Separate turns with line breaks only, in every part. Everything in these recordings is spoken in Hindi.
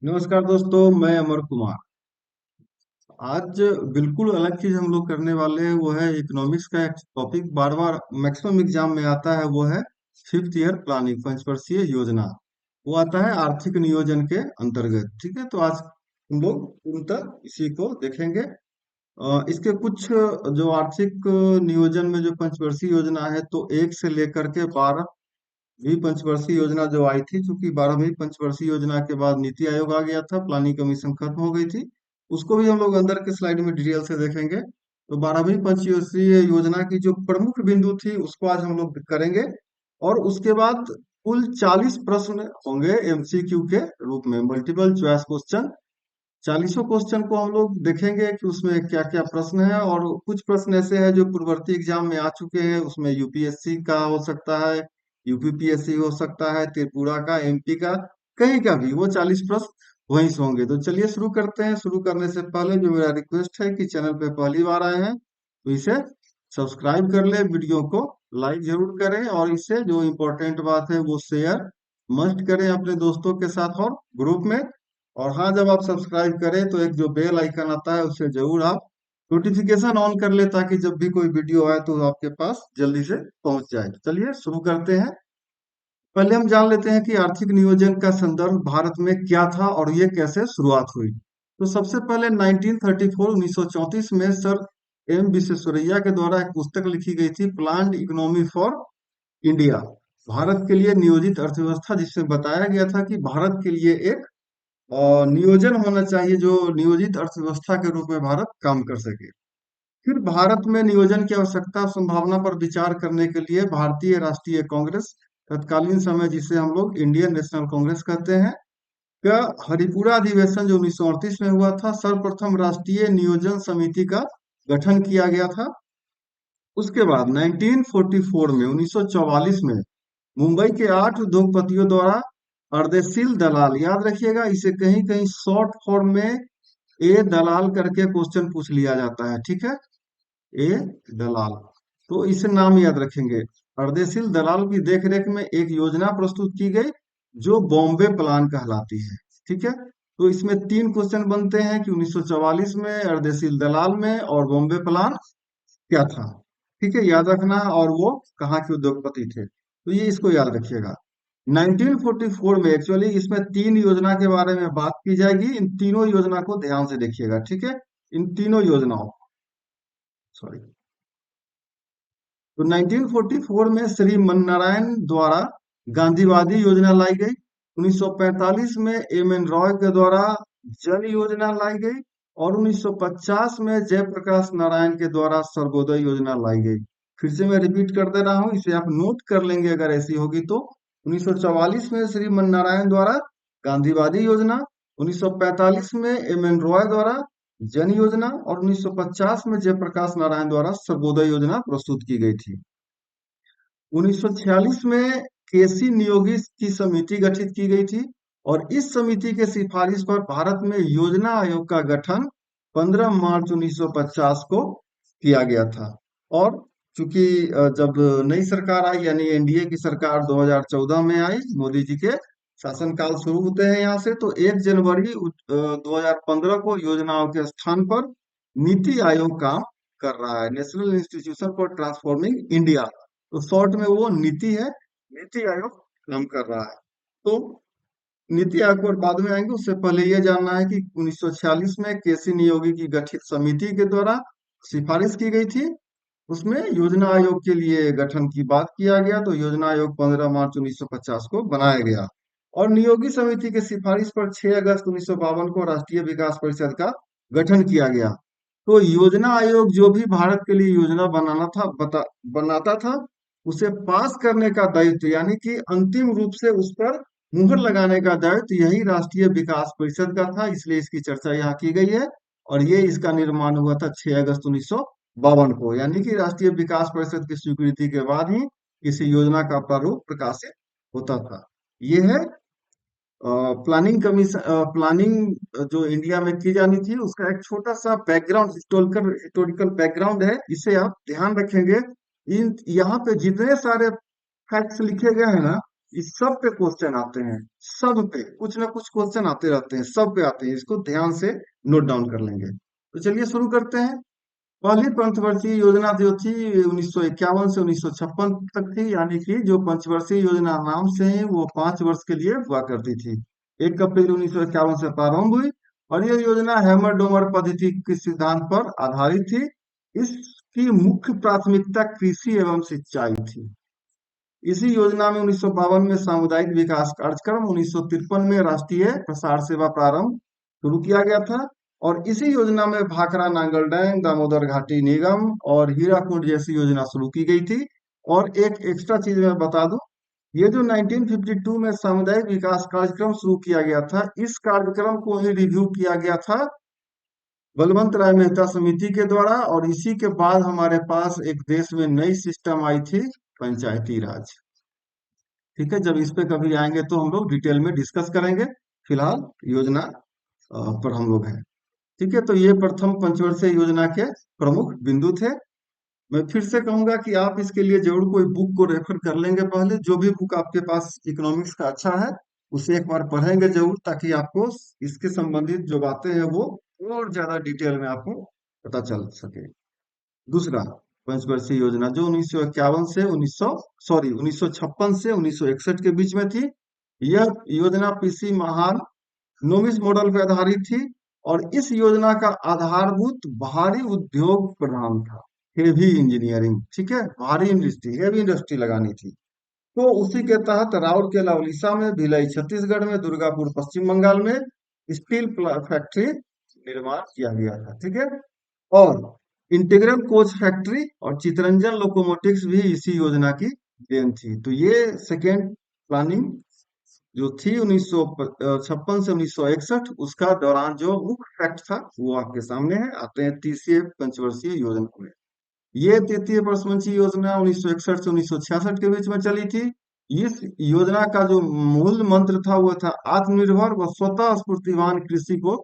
नमस्कार दोस्तों, मैं अमर कुमार। आज बिल्कुल अलग चीज हम लोग करने वाले हैं। वो है इकोनॉमिक्स का एक टॉपिक बार बार मैक्सिमम एग्जाम में आता है। वो है फिफ्थ ईयर प्लानिंग, पंचवर्षीय योजना। वो आता है आर्थिक नियोजन के अंतर्गत। ठीक है, तो आज हम लोग उन तक इसी को देखेंगे। इसके कुछ जो आर्थिक नियोजन में जो पंचवर्षीय योजना है, तो 1 से लेकर के 12वीं पंचवर्षीय योजना जो आई थी, चूंकि 12वीं पंचवर्षीय योजना के बाद नीति आयोग आ गया था, प्लानिंग कमीशन खत्म हो गई थी। उसको भी हम लोग अंदर के स्लाइड में डिटेल से देखेंगे। तो 12वीं पंचवर्षीय योजना की जो प्रमुख बिंदु थी उसको आज हम लोग करेंगे। और उसके बाद कुल 40 प्रश्न होंगे एमसीक्यू के रूप में, मल्टीपल चॉइस क्वेश्चन। 40 क्वेश्चन को हम लोग देखेंगे कि उसमें क्या क्या प्रश्न है। और कुछ प्रश्न ऐसे हैं जो पूर्ववर्ती एग्जाम में आ चुके हैं, उसमें यूपीएससी का हो सकता है, यूपीपीएससी हो सकता है, त्रिपुरा का, एमपी का, कहीं का भी। वो 40 प्रश्न वहीं से होंगे। तो चलिए शुरू करते हैं। शुरू करने से पहले जो मेरा रिक्वेस्ट है कि चैनल पे पहली बार आए हैं तो इसे सब्सक्राइब कर ले, वीडियो को लाइक जरूर करें, और इससे जो इम्पोर्टेंट बात है वो शेयर मस्ट करें अपने दोस्तों के साथ और ग्रुप में। और हाँ, जब आप सब्सक्राइब करें तो एक जो बेल आइकन आता है उससे जरूर आप नोटिफिकेशन ऑन कर ले, ताकि जब भी कोई वीडियो आए तो आपके पास जल्दी से पहुंच जाए। तो चलिए शुरू करते हैं। पहले हम जान लेते हैं कि आर्थिक नियोजन का संदर्भ भारत में क्या था और ये कैसे शुरुआत हुई। तो सबसे पहले 1934 में सर एम विश्वेश्वरैया के द्वारा एक पुस्तक लिखी गई थी, planned economy for India, Bharat के लिए नियोजित अर्थव्यवस्था, जिसमें बताया गया था कि भारत के लिए एक नियोजन होना चाहिए जो नियोजित अर्थव्यवस्था के रूप में भारत काम कर सके। फिर भारत में नियोजन की आवश्यकता और संभावना पर विचार करने के लिए भारतीय राष्ट्रीय कांग्रेस, तत्कालीन समय जिसे हम लोग इंडियन नेशनल कांग्रेस कहते हैं, का हरिपुरा अधिवेशन जो 1938 में हुआ था, सर्वप्रथम राष्ट्रीय नियोजन समिति का गठन किया गया था। उसके बाद 1944 में 1944 में मुंबई के 8 उद्योगपतियों द्वारा अर्देशील दलाल, याद रखिएगा इसे कहीं कहीं शॉर्ट फॉर्म में ए दलाल करके क्वेश्चन पूछ लिया जाता है। ठीक है, ए दलाल, तो इसे नाम याद रखेंगे। अर्देशील दलाल की देखरेख में एक योजना प्रस्तुत की गई जो बॉम्बे प्लान कहलाती है। ठीक है, तो इसमें 3 क्वेश्चन बनते हैं कि 1944 में, अर्देशील दलाल में, और बॉम्बे प्लान क्या था। ठीक है, याद रखना। और वो कहाँ के उद्योगपति थे, तो ये इसको याद रखिएगा। 1944 में एक्चुअली इसमें 3 योजना के बारे में बात की जाएगी। इन तीनों योजना को ध्यान से देखिएगा। ठीक है, इन तीनों योजनाओं, सॉरी, तो 1944 में श्री मननारायण द्वारा गांधीवादी योजना लाई गई। 1945 में एम एन रॉय के द्वारा जन योजना लाई गई। और 1950 में जयप्रकाश नारायण के द्वारा सर्वोदय योजना लाई गई। फिर से मैं रिपीट कर दे रहा हूं, इसे आप नोट कर लेंगे अगर ऐसी होगी तो। 1944 में श्री मननारायण द्वारा गांधीवादी योजना, 1945 में एम एन रॉय द्वारा जन योजना, और 1950 में जयप्रकाश नारायण द्वारा सर्वोदय योजना प्रस्तुत की गई थी। 1946 में केसी नियोगी की समिति गठित की गई थी। और इस समिति के सिफारिश पर भारत में योजना आयोग का गठन 15 मार्च 1950 को किया गया था। और चूंकि जब नई सरकार आई, यानी एनडीए की सरकार 2014 में आई, मोदी जी के शासनकाल शुरू होते हैं यहाँ से, तो 1 जनवरी 2015 को योजनाओं के स्थान पर नीति आयोग काम कर रहा है, national institution for transforming India. तो शॉर्ट में वो नीति है, नीति आयोग काम कर रहा है। तो नीति आयोग पर बाद में आएंगे, उससे पहले ये जानना है कि 1946 में केसी नियोगी की गठित समिति के द्वारा सिफारिश की गई थी। उसमें योजना आयोग के लिए गठन की बात किया गया, तो योजना आयोग 15 मार्च 1950 को बनाया गया। और नियोगी समिति के सिफारिश पर 6 अगस्त 1952 को राष्ट्रीय विकास परिषद का गठन किया गया। तो योजना आयोग जो भी भारत के लिए योजना बनाता था, उसे पास करने का दायित्व, यानी कि अंतिम रूप से उस पर मुहर लगाने का दायित्व यही राष्ट्रीय विकास परिषद का था। इसलिए इसकी चर्चा यहाँ की गई है। और ये इसका निर्माण हुआ था 6 अगस्त 1952 को, यानी कि राष्ट्रीय विकास परिषद की स्वीकृति के बाद ही किसी योजना का प्रारूप प्रकाशित होता था। ये है प्लानिंग कमीशन, प्लानिंग जो इंडिया में की जानी थी उसका एक छोटा सा बैकग्राउंड, हिस्टोरिकल बैकग्राउंड है, इसे आप ध्यान रखेंगे। इन यहाँ पे जितने सारे फैक्ट्स लिखे गए हैं ना, इस सब पे क्वेश्चन आते हैं, सब पे कुछ ना कुछ क्वेश्चन आते रहते हैं, सब पे आते हैं, इसको ध्यान से नोट डाउन कर लेंगे। तो चलिए शुरू करते हैं। पहली पंचवर्षीय योजना जो थी 1951 से 1956 तक थी, यानी कि जो पंचवर्षीय योजना नाम से ही वो 5 वर्ष के लिए हुआ करती थी। 1 अप्रैल 1951 से प्रारंभ हुई और ये योजना हैमर डोमर पद्धति के सिद्धांत पर आधारित थी। इसकी मुख्य प्राथमिकता कृषि एवं सिंचाई थी। इसी योजना में 1952 में सामुदायिक विकास कार्यक्रम, 1953 में राष्ट्रीय प्रसार सेवा प्रारंभ शुरू किया गया था और इसी योजना में भाखड़ा नांगल डैम, दामोदर घाटी निगम और हीराकुंड जैसी योजना शुरू की गई थी। और एक एक्स्ट्रा चीज मैं बता दूं, ये जो 1952 में सामुदायिक विकास कार्यक्रम शुरू किया गया था, इस कार्यक्रम को ही रिव्यू किया गया था बलवंत राय मेहता समिति के द्वारा। और इसी के बाद हमारे पास एक देश में नई सिस्टम आई थी, पंचायती राज। ठीक है, जब इस पे कभी आएंगे तो हम लोग डिटेल में डिस्कस करेंगे। फिलहाल योजना पर हम लोग हैं। ठीक है, तो ये प्रथम पंचवर्षीय योजना के प्रमुख बिंदु थे। मैं फिर से कहूंगा कि आप इसके लिए जरूर कोई बुक को रेफर कर लेंगे। पहले जो भी बुक आपके पास इकोनॉमिक्स का अच्छा है उसे एक बार पढ़ेंगे जरूर, ताकि आपको इसके संबंधित जो बातें हैं वो और ज्यादा डिटेल में आपको पता चल सके। दूसरा, पंचवर्षीय योजना जो 1951 से 1956 से 1961 के बीच में थी। यह योजना पीसी महान नोमिस मॉडल पर आधारित थी और इस योजना का आधारभूत भारी उद्योग प्रधान था, हेवी इंजीनियरिंग। ठीक है, भारी इंडस्ट्री, हेवी इंडस्ट्री लगानी थी। तो उसी के तहत राउरकेला उड़ीसा में, भिलाई छत्तीसगढ़ में, दुर्गापुर पश्चिम बंगाल में स्टील फैक्ट्री निर्माण किया गया था। ठीक है, और इंटीग्रल कोच फैक्ट्री और चितरंजन लोकोमोटिव्स भी इसी योजना की देन थी। तो ये सेकेंड प्लानिंग जो थी 1956 से 1961, उसका दौरान जो मुख्य फैक्ट था वो आपके सामने है। आते हैं तीसरे पंचवर्षीय योजना में। ये तृतीय पंचवर्षीय योजना 1961 से 1966 के बीच में चली थी। इस योजना का जो मूल मंत्र था वो था आत्मनिर्भर व स्वतः स्फूर्तिवान कृषि को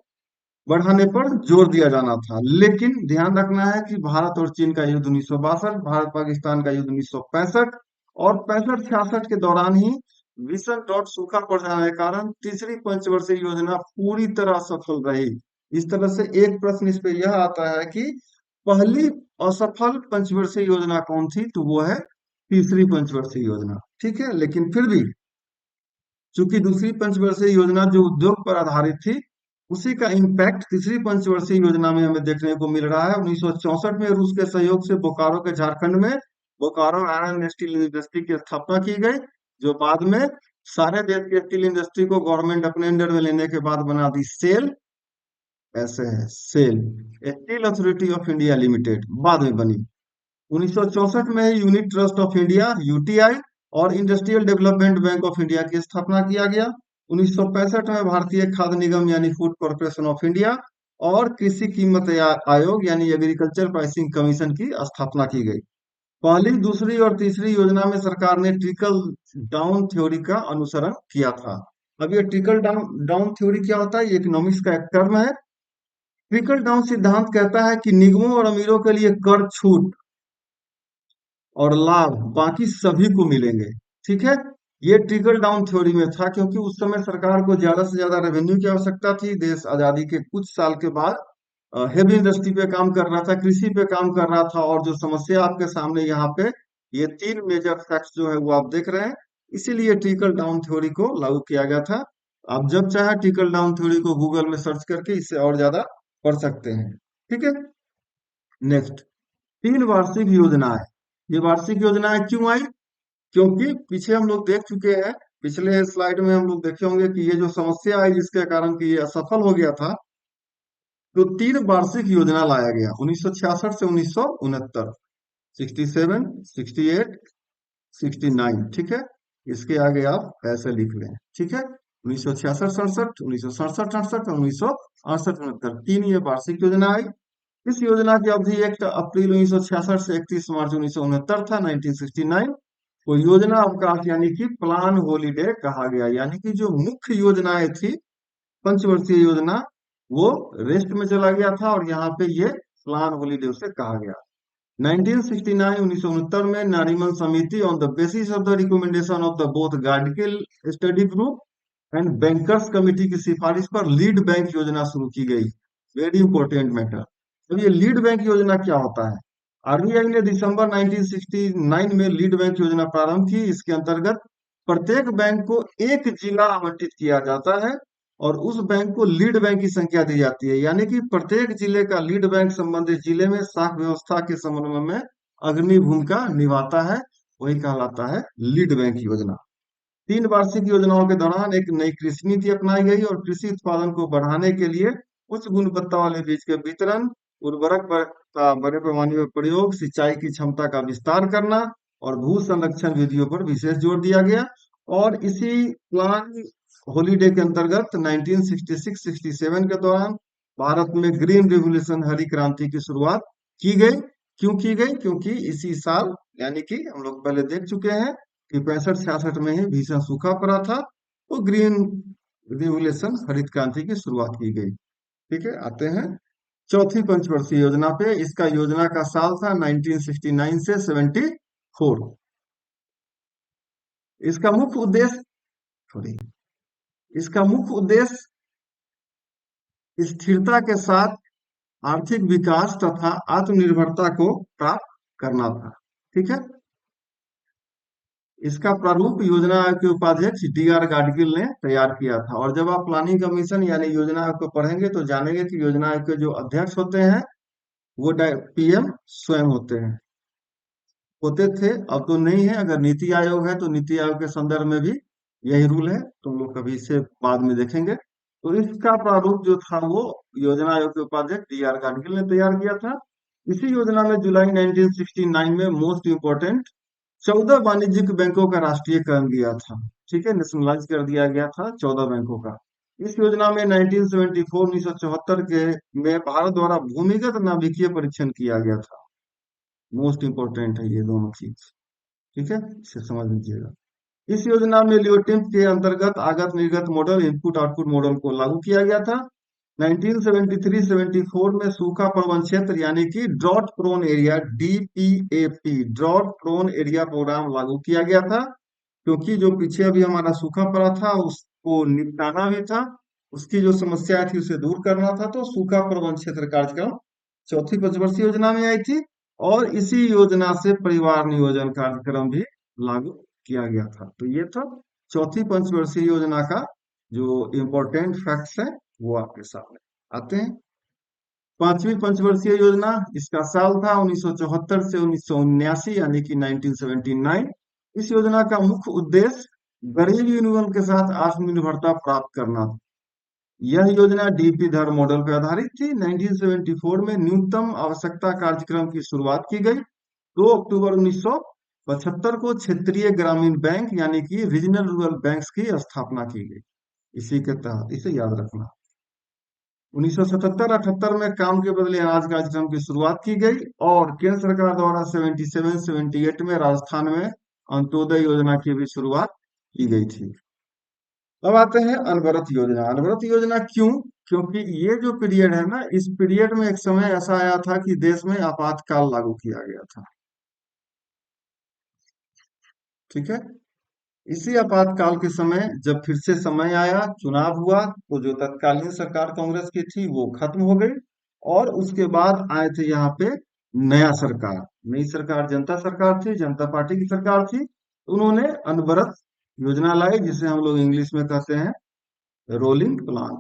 बढ़ाने पर जोर दिया जाना था। लेकिन ध्यान रखना है कि भारत और चीन का युद्ध 1962, भारत पाकिस्तान का युद्ध 1965 और 65-66 के दौरान ही भीषण ड्राउट, सूखा पड़ जाने के कारण तीसरी पंचवर्षीय योजना पूरी तरह असफल रही। इस तरह से एक प्रश्न इस पे यह आता है कि पहली असफल पंचवर्षीय योजना कौन थी, तो वो है तीसरी पंचवर्षीय योजना। ठीक है, लेकिन फिर भी चूंकि दूसरी पंचवर्षीय योजना जो उद्योग पर आधारित थी, उसी का इम्पैक्ट तीसरी पंचवर्षीय योजना में हमें देखने को मिल रहा है। 1964 में रूस के सहयोग से बोकारो के झारखंड में Bokaro iron and steel industry की स्थापना की गई, जो बाद में सारे देश की स्टील इंडस्ट्री को गवर्नमेंट अपने अंडर में लेने के बाद बना दी सेल। ऐसे है SAIL, steel authority of India limited, बाद में बनी। 1964 में unit trust of India UTI और industrial development bank of India की स्थापना किया गया। 1965 में भारतीय खाद्य निगम यानी फूड कॉर्पोरेशन ऑफ इंडिया और कृषि कीमत आयोग यानी एग्रीकल्चर प्राइसिंग कमीशन की स्थापना की गई। पहली, दूसरी और तीसरी योजना में सरकार ने ट्रिकल डाउन थ्योरी का अनुसरण किया था। अब ये ट्रिकल डाउन डाउन थ्योरी क्या होता है? ये इकोनॉमिक्स का एक टर्म है। ट्रिकल डाउन सिद्धांत कहता है कि निगमों और अमीरों के लिए कर छूट और लाभ बाकी सभी को मिलेंगे। ठीक है, ये ट्रिकल डाउन थ्योरी में था, क्योंकि उस समय सरकार को ज्यादा से ज्यादा रेवेन्यू की आवश्यकता थी। देश आजादी के कुछ साल के बाद हेवी इंडस्ट्री पे काम कर रहा था, कृषि पे काम कर रहा था, और जो समस्या आपके सामने यहाँ पे ये तीन मेजर फैक्ट्स जो है वो आप देख रहे हैं। इसीलिए ट्रिकल डाउन थ्योरी को लागू किया गया था। आप जब चाहे ट्रिकल डाउन थ्योरी को गूगल में सर्च करके इससे और ज्यादा पढ़ सकते हैं। ठीक है, नेक्स्ट, तीन वार्षिक योजनाएं। ये वार्षिक योजनाएं क्यों आई? क्योंकि पीछे हम लोग देख चुके हैं, पिछले स्लाइड में हम लोग देखे होंगे कि ये जो समस्या आई जिसके कारण कि ये असफल हो गया था, तो तीन वार्षिक योजना लाया गया 1966 से 1969, 67, 68, 69। ठीक है, इसके आगे आप ऐसे लिख लें। ठीक है, 1966-67, 1967-68 और 1968-69, तीन ये वार्षिक योजना आई। इस योजना की अवधि 1 अप्रैल 1966 से 31 मार्च 1969 था, 1969 को योजना अवकाश यानी कि प्लान हॉलीडे कहा गया। यानी कि जो मुख्य योजनाएं थी पंचवर्षीय योजना, वो रेस्ट में चला गया था और यहाँ पे ये प्लान हॉलीडे उसे कहा गया। 1969 1969 में नारीमन समिति on the basis of the recommendation of the both Gadgil study group and bankers committee की सिफारिश पर लीड बैंक योजना शुरू की गई। Very important matter. अब ये लीड बैंक योजना क्या होता है? आरबीआई ने दिसंबर 1969 में लीड बैंक योजना प्रारंभ की। इसके अंतर्गत प्रत्येक बैंक को एक जिला आवंटित किया जाता है और उस बैंक को लीड बैंक की संख्या दी जाती है, यानी कि प्रत्येक जिले का लीड बैंक संबंधित जिले में शाख व्यवस्था के समन्वय में अग्रणी भूमिका निभाता है। वही कहलाता है लीड बैंक योजना। 3 वार्षिक योजनाओं के दौरान एक नई कृषि नीति अपनाई गई और कृषि उत्पादन को बढ़ाने के लिए उच्च गुणवत्ता वाले बीज के वितरण, का बड़े पैमाने पर प्रयोग, सिंचाई की क्षमता का विस्तार करना और भू संरक्षण विधियों पर विशेष जोर दिया गया। और इसी प्लान हॉलीडे के अंतर्गत 1966-67 के दौरान भारत में ग्रीन रिवोल्यूशन, हरी क्रांति की शुरुआत की गई। क्यों की गई? क्योंकि इसी साल, यानी कि हम लोग पहले देख चुके हैं कि 65-66 में ही भीषण सूखा पड़ा था, तो ग्रीन रिवोल्यूशन, हरित क्रांति की शुरुआत की गई। ठीक है, आते हैं चौथी पंचवर्षीय योजना पे। इसका योजना का साल था 1969 से 74। इसका मुख्य उद्देश्य सॉरी इसका मुख्य उद्देश्य स्थिरता के साथ आर्थिक विकास तथा आत्मनिर्भरता को प्राप्त करना था। ठीक है, इसका प्रारूप योजना आयोग के उपाध्यक्ष डी.आर. गाडगिल ने तैयार किया था। और जब आप प्लानिंग कमीशन यानी योजना आयोग को पढ़ेंगे तो जानेंगे कि योजना आयोग के जो अध्यक्ष होते हैं वो पीएम स्वयं होते थे। अब तो नहीं है। अगर नीति आयोग है तो नीति आयोग के संदर्भ में भी यही रूल है। तुम लोग कभी इसे बाद में देखेंगे। तो इसका प्रारूप जो था वो योजना आयोग के उपाध्यक्ष डी.आर. गाडगिल ने तैयार किया था। इसी योजना में जुलाई 1969 में मोस्ट इंपोर्टेंट 14 वाणिज्यिक बैंकों का राष्ट्रीयकरण किया था। ठीक है, नेशनलाइज कर दिया गया था 14 बैंकों का। इस योजना में 1974 के में भारत द्वारा भूमिगत नाभिकीय परीक्षण किया गया था। मोस्ट इंपोर्टेंट है ये दोनों चीज। ठीक है, इसे समझ लीजिएगा। इस योजना में लियोटिम्प के अंतर्गत आगत निर्गत मॉडल, इनपुट आउटपुट मॉडल को लागू किया गया था। 1973-74 में सूखा प्रवण क्षेत्र यानी कि drought prone area, DPAP, drought prone area programme लागू किया गया था। क्योंकि जो पीछे अभी हमारा सूखा पड़ा था उसको निपटाना भी था, उसकी जो समस्या थी उसे दूर करना था, तो सूखा प्रबंध क्षेत्र कार्यक्रम चौथी पंचवर्षीय योजना में आई थी। और इसी योजना से परिवार नियोजन कार्यक्रम भी लागू किया गया था। तो ये था चौथी पंचवर्षीय योजना का जो इम्पोर्टेंट फैक्ट्स है वो आपके सामने आते हैं। पांचवी पंचवर्षीय योजना, इसका साल था 1974 से 1979 यानी कि 1979। इस योजना का मुख्य उद्देश्य गरीब युवाओं के साथ आत्मनिर्भरता प्राप्त करना था। यह योजना डीपी धर मॉडल पर आधारित थी। 1974 में न्यूनतम आवश्यकता कार्यक्रम की शुरुआत की गई। 2 अक्टूबर 1975 को क्षेत्रीय ग्रामीण बैंक यानी कि रीजनल रूरल बैंक्स की स्थापना की गई। इसी के तहत, इसे याद रखना, 1977-78 में काम के बदले अनाज कार्यक्रम की शुरुआत की गई। और केंद्र सरकार द्वारा 77-78 में राजस्थान में अंत्योदय योजना की भी शुरुआत की गई थी। अब आते हैं अनवरत योजना। अनवरत योजना क्यों? क्योंकि ये जो पीरियड है ना, इस पीरियड में एक समय ऐसा आया था कि देश में आपातकाल लागू किया गया था। ठीक है, इसी आपातकाल के समय जब फिर से समय आया, चुनाव हुआ, तो जो तत्कालीन सरकार कांग्रेस की थी वो खत्म हो गई। और उसके बाद आए थे यहाँ पे नया सरकार, नई सरकार जनता सरकार थी, जनता पार्टी की सरकार थी। उन्होंने अनवरत योजना लाई जिसे हम लोग इंग्लिश में कहते हैं रोलिंग प्लान।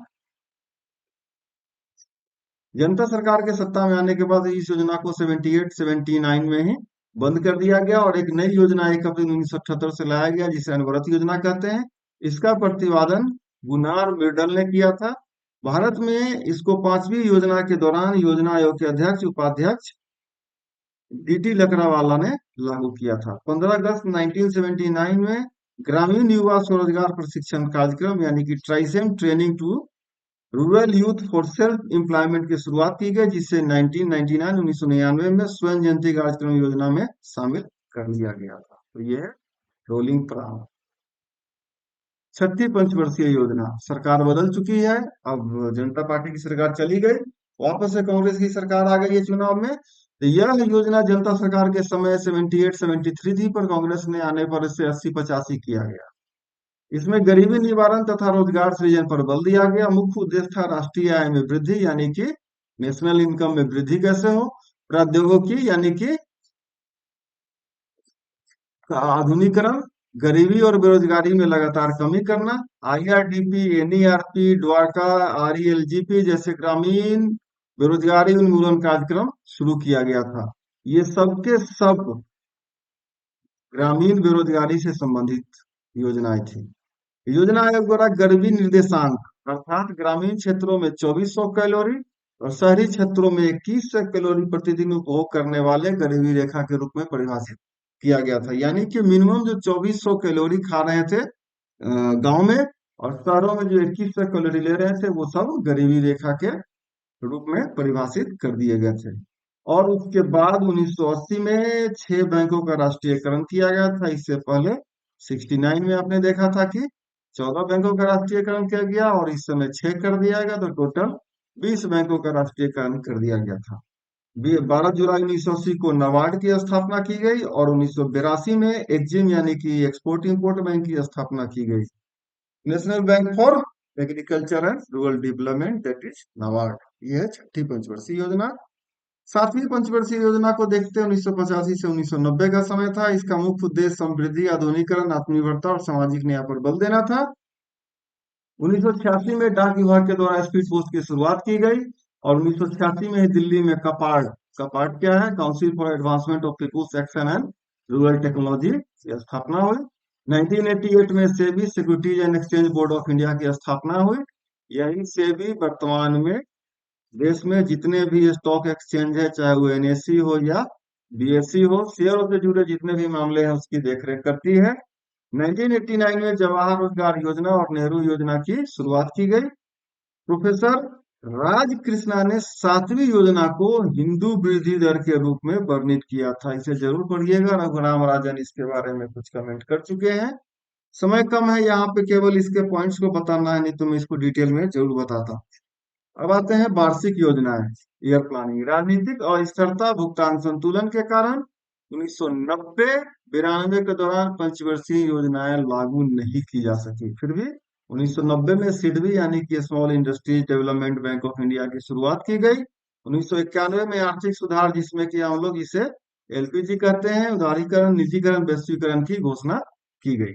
जनता सरकार के सत्ता में आने के बाद इस योजना को 78-79 में ही बंद कर दिया गया और एक नई योजना 1 अप्रैल 1978 से लाया गया जिसे अनवरत योजना कहते हैं। इसका प्रतिपादन गुनार मिर्डल ने किया था। भारत में इसको 5वीं योजना के दौरान योजना आयोग के अध्यक्ष उपाध्यक्ष डी.टी. लकड़ावाला ने लागू किया था। 15 अगस्त 1979 में ग्रामीण युवा स्वरोजगार प्रशिक्षण कार्यक्रम यानी कि TRYSEM, training to rural youth for self employment की शुरुआत की गई, जिसे 1999 में स्वयं जयंती कार्यक्रम योजना में शामिल कर लिया गया था। तो यह है रोलिंग प्लान। छठी पंचवर्षीय योजना, सरकार बदल चुकी है। अब जनता पार्टी की सरकार चली गई, वापस से कांग्रेस की सरकार आ गई है चुनाव में। तो यह योजना जनता सरकार के समय 78-73 थी, पर कांग्रेस ने आने पर इसे 80-85 किया गया। इसमें गरीबी निवारण तथा रोजगार सृजन पर बल दिया गया। मुख्य उद्देश्य था राष्ट्रीय आय में वृद्धि, यानी कि नेशनल इनकम में वृद्धि कैसे हो, प्रौद्योगिकी यानी कि का आधुनिकीकरण, गरीबी और बेरोजगारी में लगातार कमी करना, आईआरडीपी, एनईआरपी, ड्वारका, आरईएलजीपी जैसे ग्रामीण बेरोजगारी उन्मूलन कार्यक्रम शुरू किया गया था। ये सब के सब ग्रामीण बेरोजगारी से संबंधित योजनाएं थी। योजना आयोग द्वारा गरीबी निर्देशांक अर्थात ग्रामीण क्षेत्रों में 2400 कैलोरी और शहरी क्षेत्रों में 2100 कैलोरी प्रतिदिन उपभोग करने वाले गरीबी रेखा के रूप में परिभाषित किया गया था। यानी कि मिनिमम जो 2400 कैलोरी खा रहे थे गांव में, और शहरों में जो 2100 कैलोरी ले रहे थे, वो सब गरीबी रेखा के रूप में परिभाषित कर दिए गए थे। और उसके बाद 1980 में 6 बैंकों का राष्ट्रीयकरण किया गया था। इससे पहले 69 में आपने देखा था कि 14 बैंकों का राष्ट्रीयकरण किया गया, और इस समय 6 कर दिया गया, तो टोटल 20 बैंकों का राष्ट्रीयकरण कर दिया गया था। 12 जुलाई 1980 को नाबार्ड की स्थापना की गई, और 1982 में एक्जिम यानी कि एक्सपोर्ट इंपोर्ट बैंक की स्थापना की गई। National bank for agriculture and rural development, that is NABARD. ये है छठी पंचवर्षीय योजना। सातवीं पंचवर्षीय योजना को देखते हैं। 1985 से 1990 का समय था। इसका मुख्य उद्देश्य समृद्धि, आधुनिकीकरण, आत्मनिर्भरता और सामाजिक न्याय पर बल देना था। 1986 में डाक विभाग के द्वारा स्पीड पोस्ट की शुरुआत की गई, और 1986 में ही दिल्ली में कपार्ड, कपार्ड क्या है, council for advancement of people's action and rural technology की स्थापना हुई। 1988 में SEBI, securities and exchange board of India की स्थापना हुई। यही सेबी वर्तमान में देश में जितने भी स्टॉक एक्सचेंज है, चाहे वो एनएससी हो या बीएससी हो, शेयरों से जुड़े जितने भी मामले हैं उसकी देखरेख करती है। 1989 में जवाहर रोजगार योजना और नेहरू योजना की शुरुआत की गई। प्रोफेसर राज कृष्णा ने सातवीं योजना को हिंदू वृद्धि दर के रूप में वर्णित किया था। इसे जरूर पढ़िएगा, रघुराम राजन इसके बारे में कुछ कमेंट कर चुके हैं। समय कम है, यहाँ पे केवल इसके पॉइंट्स को बताना है, नहीं तो मैं इसको डिटेल में जरूर बताता। अब आते हैं वार्षिक योजनाएं। ईयर प्लानिंग, राजनीतिक अस्थिरता, भुगतान संतुलन के कारण 1990-92 के दौरान पंचवर्षीय योजनाएं लागू नहीं की जा सकी। फिर भी 1990 में सिडबी यानी कि small industries development bank of India की शुरुआत की गई। 1991 में आर्थिक सुधार, जिसमें कि हम लोग इसे एलपीजी कहते हैं, उदारीकरण, निजीकरण, वैश्वीकरण की घोषणा की गई।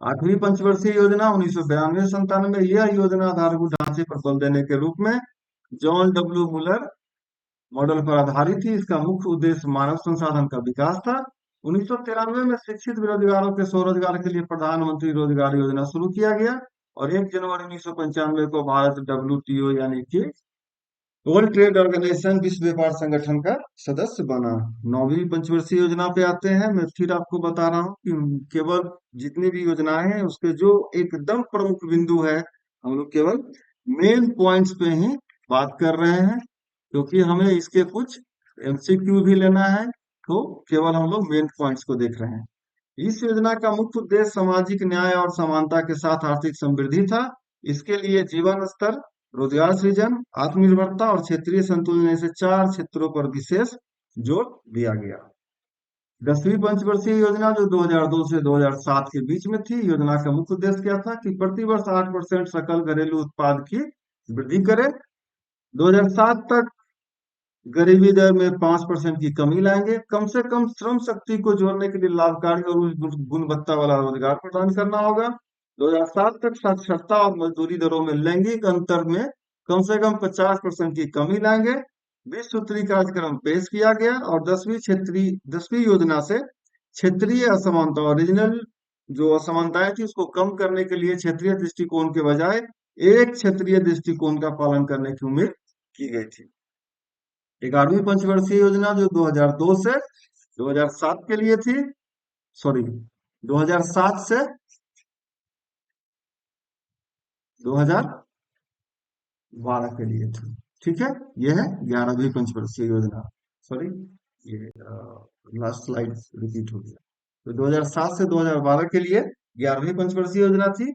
आठवीं पंचवर्षीय योजना 1992-97, यह योजना आधारभूत ढांचे पर बल देने के रूप में जॉन डब्ल्यू मुलर मॉडल पर आधारित थी। इसका मुख्य उद्देश्य मानव संसाधन का विकास था। 1993 में शिक्षित बेरोजगारों के स्वरोजगार के लिए प्रधानमंत्री रोजगार योजना शुरू किया गया, और 1 जनवरी 1995 को भारत डब्ल्यूटीओ यानी कि वर्ल्ड ट्रेड ऑर्गेनाइजेशन, विश्व व्यापार संगठन का सदस्य बना। नौवीं पंचवर्षीय योजना पे आते हैं। मैं फिर आपको बता रहा हूँ कि केवल जितनी भी योजनाएं हैं उसके जो एकदम प्रमुख बिंदु है, हम लोग केवल मेन पॉइंट्स पे ही बात कर रहे हैं, क्योंकि हमें इसके कुछ एमसीक्यू भी लेना है, तो केवल हम लोग मेन पॉइंट्स को देख रहे हैं। इस योजना का मुख्य उद्देश्य सामाजिक न्याय और समानता के साथ आर्थिक समृद्धि था। इसके लिए जीवन स्तर, रोजगार सृजन, आत्मनिर्भरता और क्षेत्रीय संतुलन ऐसे 4 क्षेत्रों पर विशेष जोर दिया गया। 10वीं पंचवर्षीय योजना जो 2002 से 2007 के बीच में थी, योजना का मुख्य उद्देश्य क्या था कि प्रतिवर्ष 8% सकल घरेलू उत्पाद की वृद्धि करे। 2007 तक गरीबी दर में 5% की कमी लाएंगे। कम से कम श्रम शक्ति को जोड़ने के लिए लाभकारी और उच्च गुणवत्ता वाला रोजगार प्रदान करना होगा। 2007 तक साक्षरता और मजदूरी दरों में लैंगिक अंतर में कम से कम 50% की कमी लाएंगे। 20 सूत्री कार्यक्रम पेश किया गया, और 10वीं योजना से क्षेत्रीय असमानता और रीजनल जो असमानताएं थी उसको कम करने के लिए क्षेत्रीय दृष्टिकोण के बजाय एक क्षेत्रीय दृष्टिकोण का पालन करने की उम्मीद की गई थी। 11वीं पंचवर्षीय योजना जो 2002 से 2007 के लिए थी, सॉरी 2007 से 2012 के लिए थी। ठीक है, यह है 11वीं पंचवर्षीय योजना। सॉरी, ये लास्ट स्लाइड रिपीट हो गया। तो 2007 से 2012 के लिए 11वीं पंचवर्षीय योजना थी।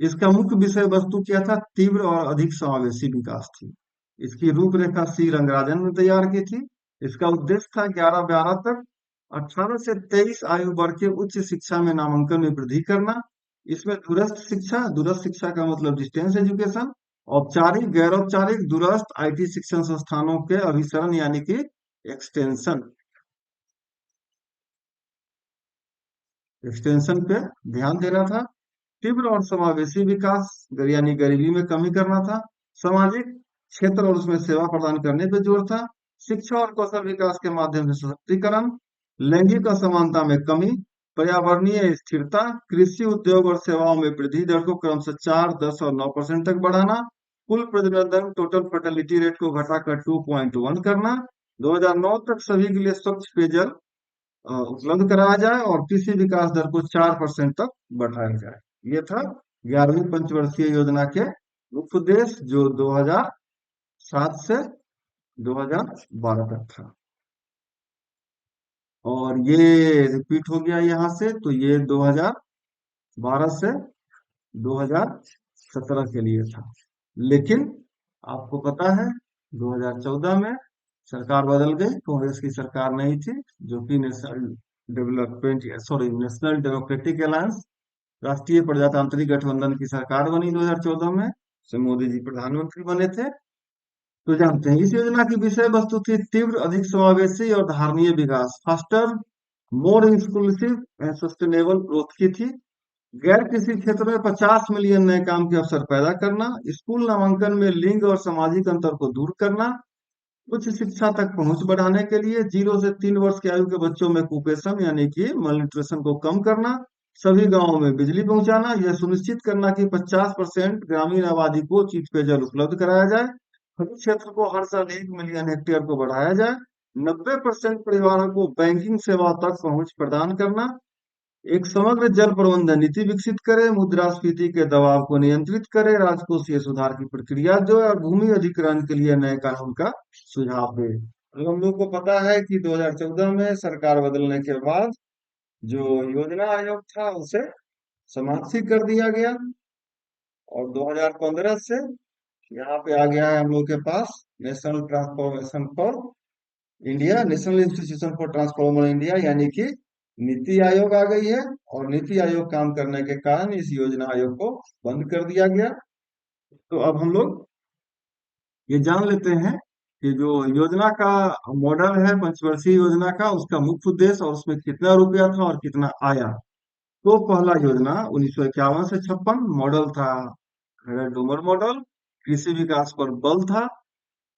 इसका मुख्य विषय वस्तु क्या था? तीव्र और अधिक समावेशी विकास थी। इसकी रूपरेखा सी रंगराजन ने तैयार की थी। इसका उद्देश्य था 11-12 तक 18 से 23 आयु वर्ग के उच्च शिक्षा में नामांकन में वृद्धि करना। इसमें दूरस्थ शिक्षा का मतलब डिस्टेंस एजुकेशन, औपचारिक गैर औपचारिक दूरस्थ आईटी शिक्षण संस्थानों के अभिसरण यानी कि एक्सटेंशन एक्सटेंशन पे ध्यान देना था। तीव्र और समावेशी विकास यानी गरीबी में कमी करना था। सामाजिक क्षेत्र और उसमें सेवा प्रदान करने पे जोर था। शिक्षा और कौशल विकास के माध्यम से सशक्तिकरण, लैंगिक असमानता में कमी, पर्यावरणीय स्थिरता, कृषि उद्योग और सेवाओं में वृद्धि दर को क्रमशः 4, 10 और 9% तक बढ़ाना, कुल प्रजनन दर टोटल फर्टिलिटी रेट को घटाकर 2.1 करना, 2009 तक सभी के लिए स्वच्छ पेयजल उपलब्ध कराया जाए और कृषि विकास दर को 4% तक बढ़ाया जाए। ये था 11वीं पंचवर्षीय योजना के मुख्य उद्देश्य जो 2007 से 2012 तक था। और ये रिपीट हो गया यहाँ से, तो ये 2012 से 2017 के लिए था। लेकिन आपको पता है 2014 में सरकार बदल गई, कांग्रेस की सरकार नहीं थी, जो कि नेशनल डेमोक्रेटिक अलायंस राष्ट्रीय प्रजातांत्रिक गठबंधन की सरकार बनी 2014 में, से मोदी जी प्रधानमंत्री बने थे। तो जानते हैं इस योजना की विषय वस्तु थी तीव्र, अधिक समावेशी और धारणीय विकास, faster, more inclusive and sustainable growth की थी। गैर कृषि क्षेत्र में 50 मिलियन नए काम के अवसर पैदा करना, स्कूल नामांकन में लिंग और सामाजिक अंतर को दूर करना, उच्च शिक्षा तक पहुंच बढ़ाने के लिए 0 से 3 वर्ष की आयु के बच्चों में कुपोषण यानी कि मलन्यूट्रिशन को कम करना, सभी गांवों में बिजली पहुंचाना, यह सुनिश्चित करना कि 50% ग्रामीण आबादी को उचित पेयजल उपलब्ध कराया जाए, खनिज क्षेत्र को हर साल 1 मिलियन हेक्टेयर को बढ़ाया जाए, 90% परिवारों को बैंकिंग सेवा तक पहुंच प्रदान करना, एक समग्र जल प्रबंधन नीति विकसित करे, मुद्रास्फीति के दबाव को नियंत्रित करे, राजकोषीय सुधार की प्रक्रिया जो है और भूमि अधिग्रहण के लिए नए कानून का सुझाव दे। तो हम लोग को पता है कि 2014 में सरकार बदलने के बाद जो योजना आयोग था उसे समाप्त ही कर दिया गया और 2015 से यहाँ पे आ गया है हम लोग के पास national institution for transformer India यानी कि नीति आयोग आ गई है। और नीति आयोग काम करने के कारण इस योजना आयोग को बंद कर दिया गया। तो अब हम लोग ये जान लेते हैं कि जो योजना का मॉडल है पंचवर्षीय योजना का, उसका मुख्य उद्देश्य और उसमें कितना रुपया था और कितना आया। तो पहला योजना 1951 से 56 मॉडल था डूमर मॉडल, कृषि विकास पर बल था,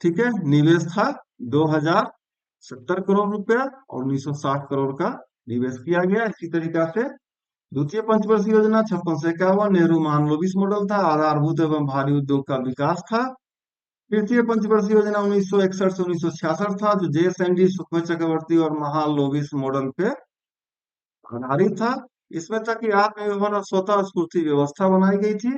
ठीक है। निवेश था 2070 करोड़ रुपया और 1960 करोड़ का निवेश किया गया। इसी तरीका से द्वितीय पंचवर्षीय योजना 56 से 51 नेहरू महालनोबिस मॉडल था, आधारभूत एवं भारी उद्योग का विकास था। तृतीय पंचवर्षीय योजना 1961 से 1966 था, जो जेएसएनडी सुखमय चक्रवर्ती और महालनोबिस मॉडल पे आधारित था। इसमें था कि आत्मनिर्भर और स्वतः स्फूर्ति व्यवस्था बनाई गई थी।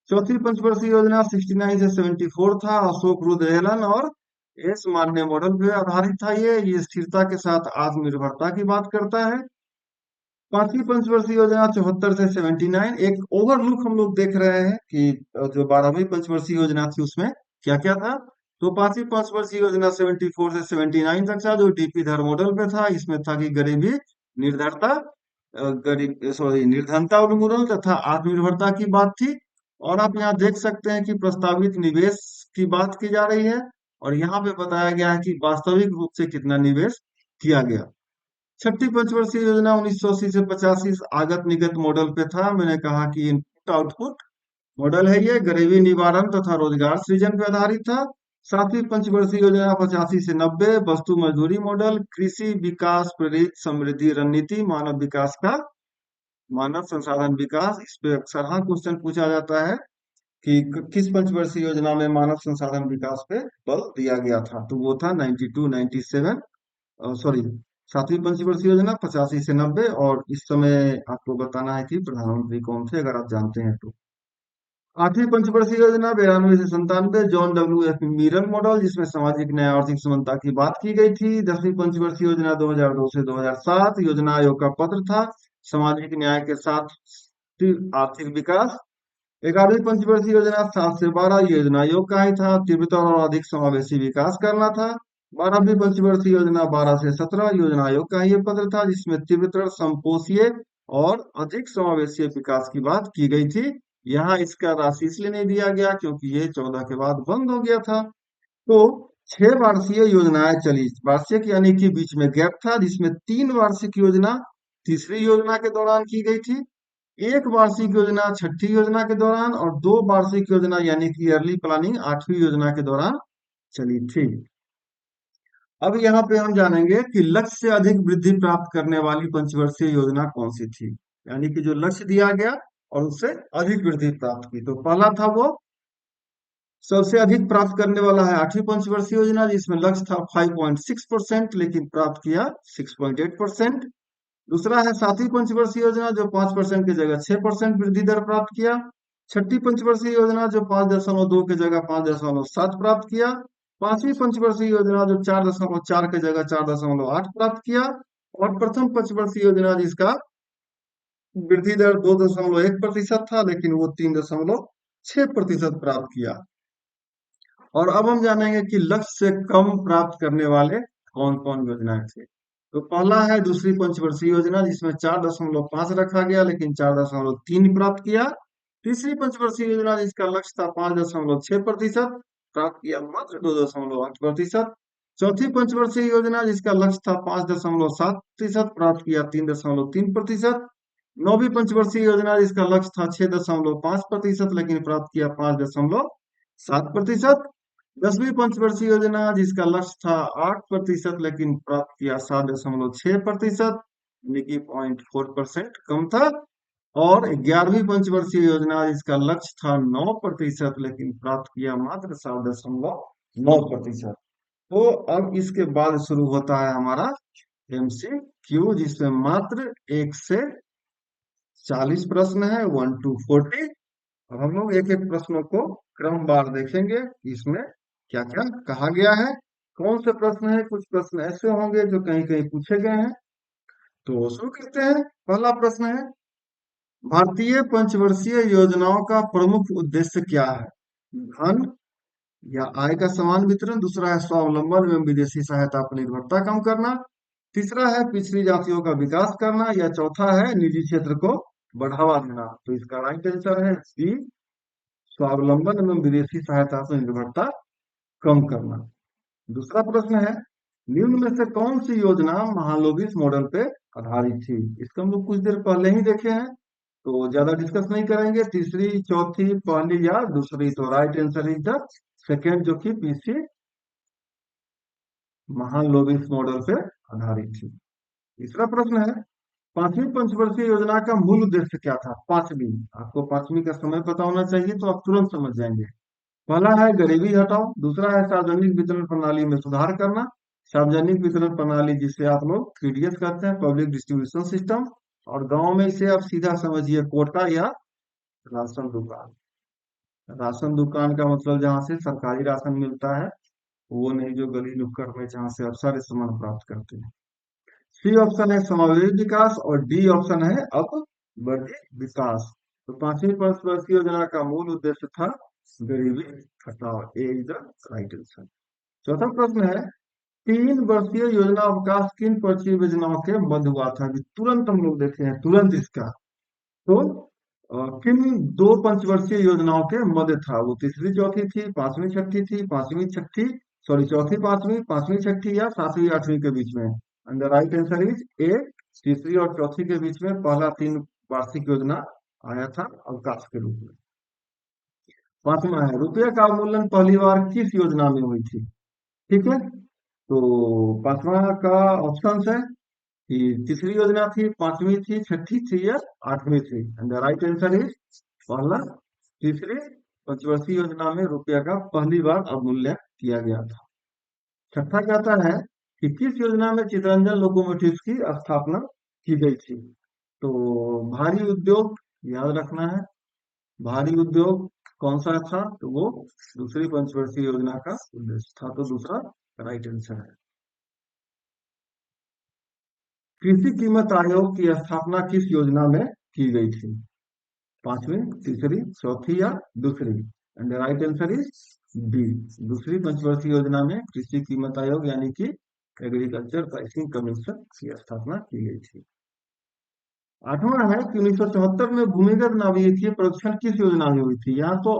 चौथी पंचवर्षीय योजना 69 से 74 था, अशोक रुद्रलन और एस मान्य मॉडल पे आधारित था। ये स्थिरता के साथ आत्मनिर्भरता की बात करता है। पांचवी पंचवर्षीय योजना 74 से 79, एक ओवरलुक हम लोग देख रहे हैं कि जो 12वीं पंचवर्षीय योजना थी उसमें क्या क्या था। तो पांचवी पंचवर्षीय योजना 74 से 79 तक था, जो डीपी धर मॉडल पे था। इसमें था कि गरीबी निर्धरता निर्धनता उन्मूलन तथा आत्मनिर्भरता की बात थी। और आप यहाँ देख सकते हैं कि प्रस्तावित निवेश की बात की जा रही है और यहाँ पे बताया गया है कि वास्तविक रूप से कितना निवेश किया गया। छठी पंचवर्षीय योजना 1980 से 85 आगत निगत मॉडल पे था। मैंने कहा कि इनपुट आउटपुट मॉडल है ये, गरीबी निवारण तथा रोजगार सृजन पे आधारित था। सातवीं पंचवर्षीय योजना 85 से 90 वस्तु मजदूरी मॉडल, कृषि विकास प्रेरित समृद्धि रणनीति, मानव संसाधन विकास। इस पे अक्सर हाँ क्वेश्चन पूछा जाता है कि किस पंचवर्षीय योजना में मानव संसाधन विकास पे बल दिया गया था। तो वो था 92 97 सॉरी सातवीं पंचवर्षीय योजना 85 से 90। और इस समय आपको बताना है कि प्रधानमंत्री कौन थे अगर आप जानते हैं तो। आठवीं पंचवर्षीय योजना 92 से 97 John W F Meeran model, जिसमें सामाजिक न्याय और आर्थिक समानता की बात की गई थी। 10वीं पंचवर्षीय योजना 2002 से 2007 योजना आयोग का पत्र था, सामाजिक न्याय के साथ स्थिर आर्थिक विकास। 11वीं पंचवर्षीय योजना 7 से 12 योजना आयोग का ही था, तीव्रतर और अधिक समावेशी विकास करना था। 12वीं पंचवर्षीय योजना 12 से 17 योजना आयोग का ही ये पत्र था, जिसमें तीव्रतर, समपोषीय और अधिक समावेशी विकास की बात की गई थी। यहाँ इसका राशि इसलिए नहीं दिया गया क्योंकि ये 14 के बाद बंद हो गया था। तो 6 वार्षिक योजनाएं चली, वार्षिक यानी कि बीच में गैप था, जिसमें 3 वार्षिक योजना तीसरी योजना के दौरान की गई थी, 1 वार्षिक योजना छठी योजना के दौरान, और 2 वार्षिक योजना यानी कि ईयरली प्लानिंग 8वीं योजना के दौरान चली थी। अब यहाँ पे हम जानेंगे कि लक्ष्य से अधिक वृद्धि प्राप्त करने वाली पंचवर्षीय योजना कौन सी थी, यानी कि जो लक्ष्य दिया गया और उससे अधिक वृद्धि प्राप्त की। तो पहला था वो सबसे अधिक प्राप्त करने वाला है 8वीं पंचवर्षीय योजना, जिसमें लक्ष्य था 5.6% लेकिन प्राप्त किया 6.8%। दूसरा है 7वीं पंचवर्षीय योजना, जो 5% की जगह 6% वृद्धि दर प्राप्त किया। छठी पंचवर्षीय योजना जो 5.2 की जगह 5.7 प्राप्त किया। 5वीं पंचवर्षीय योजना जो 4.4 की जगह 4.8 प्राप्त किया। और प्रथम पंचवर्षीय योजना जिसका वृद्धि दर 2.1% था, लेकिन वो 3.6% प्राप्त किया। और अब हम जानेंगे कि लक्ष्य से कम प्राप्त करने वाले कौन कौन योजनाएं थे। तो पहला है दूसरी पंचवर्षीय योजना, जिसमें 4.5 रखा गया लेकिन 4.3 प्राप्त किया। तीसरी पंचवर्षीय योजना जिसका लक्ष्य था 5.6%, प्राप्त किया मात्र 2.8%। चौथी पंचवर्षीय योजना जिसका लक्ष्य था 5.7%, प्राप्त किया 3.3%। नौवीं पंचवर्षीय योजना जिसका लक्ष्य था 6.5%, लेकिन प्राप्त किया 5.7%। 10वीं पंचवर्षीय योजना जिसका लक्ष्य था 8%, लेकिन प्राप्त किया 7.6%, यानी कि 0.4% कम था। और 11वीं पंचवर्षीय योजना जिसका लक्ष्य था 9%, लेकिन प्राप्त किया मात्र 7.9%। तो अब इसके बाद शुरू होता है हमारा MCQ, जिसमें मात्र 1 से 40 प्रश्न है, 1 to 40। अब हम लोग एक एक प्रश्नों को क्रमवार देखेंगे कि इसमें क्या क्या कहा गया है, कौन से प्रश्न है। कुछ प्रश्न ऐसे होंगे जो कहीं कहीं पूछे गए हैं। तो शुरू करते हैं। पहला प्रश्न है, भारतीय पंचवर्षीय योजनाओं का प्रमुख उद्देश्य क्या है? धन या आय का समान वितरण। दूसरा है स्वावलंबन एवं विदेशी सहायता पर निर्भरता कम करना। तीसरा है पिछड़ी जातियों का विकास करना। या चौथा है निजी क्षेत्र को बढ़ावा देना। तो इसका राइट आंसर है सी, स्वावलंबन एवं विदेशी सहायता पर निर्भरता कम करना। दूसरा प्रश्न है, निम्न में से कौन सी योजना महालोबिस मॉडल पे आधारित थी? इसको हम लोग कुछ देर पहले ही देखे हैं, तो ज्यादा डिस्कस नहीं करेंगे। तीसरी, चौथी, पहली या दूसरी? तो right answer is the second, जो कि पीसी महालोबिस मॉडल पे आधारित थी। तीसरा प्रश्न है, 5वीं पंचवर्षीय योजना का मूल उद्देश्य क्या था? पांचवी, आपको 5वीं का समय पता होना चाहिए तो आप तुरंत समझ जाएंगे। पहला है गरीबी हटाओ। दूसरा है सार्वजनिक वितरण प्रणाली में सुधार करना। सार्वजनिक वितरण प्रणाली जिसे आप लोग पीडीएस कहते हैं, पब्लिक डिस्ट्रीब्यूशन सिस्टम। और गांव में इसे आप सीधा समझिए कोटा या राशन दुकान। राशन दुकान का मतलब जहां से सरकारी राशन मिलता है, वो नहीं जो गली नुक्कड़ में जहां से आप सारे सामान प्राप्त करते हैं। सी ऑप्शन है समावेशी विकास और डी ऑप्शन है अपवर्तित विकास। तो 5वीं पंचवर्षीय योजना का मूल उद्देश्य था गरीबी हटाओ। ए इज द राइट आंसर। चौथा प्रश्न है, 3 वर्षीय योजना अवकाश किन परियोजनाओं के मध्य हुआ था? अभी तुरंत हम लोग देखे हैं, तुरंत इसका। तो किन 2 पंचवर्षीय योजनाओं के मध्य था? वो तीसरी चौथी थी, पांचवी छठी थी, पांचवी छठी, सॉरी चौथी पांचवी, पांचवी छठी, या सातवीं आठवीं के बीच में? And the right answer is a, तीसरी और चौथी के बीच में पहला 3 वार्षिक योजना आया था अवकाश के रूप में। पांचवा है, रुपये का अवमूल्यन पहली बार किस योजना में हुई थी? ठीक है, तो पांचवा का ऑप्शन है कि तीसरी योजना थी, पांचवी थी, छठी थी, या आठवीं थी? And the right answer is पहला, तीसरी पंचवर्षीय योजना में रुपया का पहली बार अवमूल्यन किया गया था। छठा कहता है कि किस योजना में चितरंजन लोकोमोटिव्स की स्थापना की गई थी? तो भारी उद्योग याद रखना है, भारी उद्योग कौन सा था? तो वो दूसरी पंचवर्षीय योजना का उद्देश्य था। तो दूसरा राइट आंसर है। कृषि कीमत आयोग की स्थापना किस योजना में की गई थी? पांचवी, तीसरी, चौथी या दूसरी? And the right answer is B. दूसरी पंचवर्षीय योजना में कृषि कीमत आयोग यानी कि एग्रीकल्चर प्राइसिंग कमीशन की स्थापना की गई थी। आठवां है कि 1974 में भूमिगत नाभिकीय परीक्षण किस योजना में हुई थी? यहाँ तो